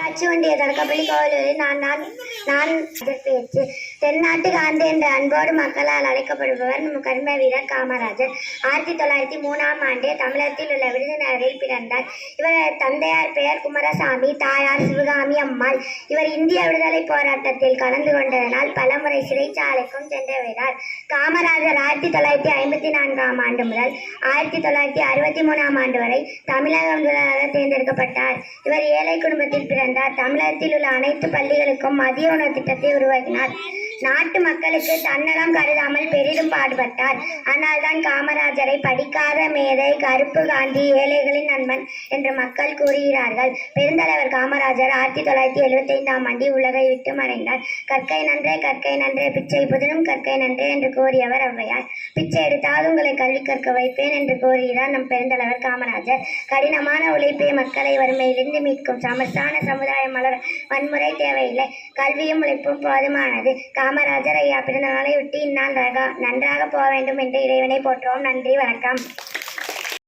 ஊராட்சி ஒன்றிய தொடக்கப்பள்ளி கோவிலூரில் நான் பேச்சு. தென்னாட்டு காந்தி என்ற அன்போடு மக்களால் அழைக்கப்படுபவர் கர்ம வீரர் காமராஜர். 1903ஆம் ஆண்டு தமிழகத்தில் உள்ள விருதுநகரில் பிறந்தார். இவர் தந்தையார் பெயர் குமாரசாமி, தாயார் சிவகாமி அம்மாள். இவர் இந்திய விடுதலை போராட்டத்தில் கலந்து கொண்டதனால் பலமுறை சிறைச்சாலைக்கும் சென்றவர். காமராஜர் 1954ஆம் ஆண்டு முதல் 1963ஆம் ஆண்டு வரை தமிழக முதல்வராக தேர்ந்தெடுக்கப்பட்டார். இவர் ஏழை குடும்பத்தில் பிறந்தார். தமிழகத்தில் உள்ள அனைத்து பள்ளிகளுக்கும் மதிய உணவு திட்டத்தை உருவாக்கினார். நாட்டு மக்களுக்கு தன்னலம் கருதாமல் பெரிதும் பாடுபட்டார். ஆனால்தான் காமராஜரை படிக்காத மேதை, கருப்பு காந்தி, ஏழைகளின் நண்பன் என்று மக்கள் கூறுகிறார்கள். பெருந்தலைவர் காமராஜர் 1975ஆம் ஆண்டில் உலகை விட்டு மறைந்தார். கற்கை நன்றே பிச்சை புதினும் கற்கை நன்றே என்று கூறியவர் ஔவையார். பிச்சை எடுத்தால் உங்களை கல்வி கற்க வைப்பேன் என்று கூறுகிறார் நம் பெருந்தலைவர் காமராஜர். கடினமான உழைப்பே மக்களை வறுமையிலிருந்து மீட்கும். சமஸ்தான சமுதாயம் மலர வன்முறை தேவையில்லை, கல்வியும் உழைப்பும் போதுமானது. காமராஜர் ஐயா பிறந்த நாளை ஒட்டி இந்நாள் நன்றாக போக வேண்டும் என்று இறைவனை போற்றுவோம். நன்றி, வணக்கம்.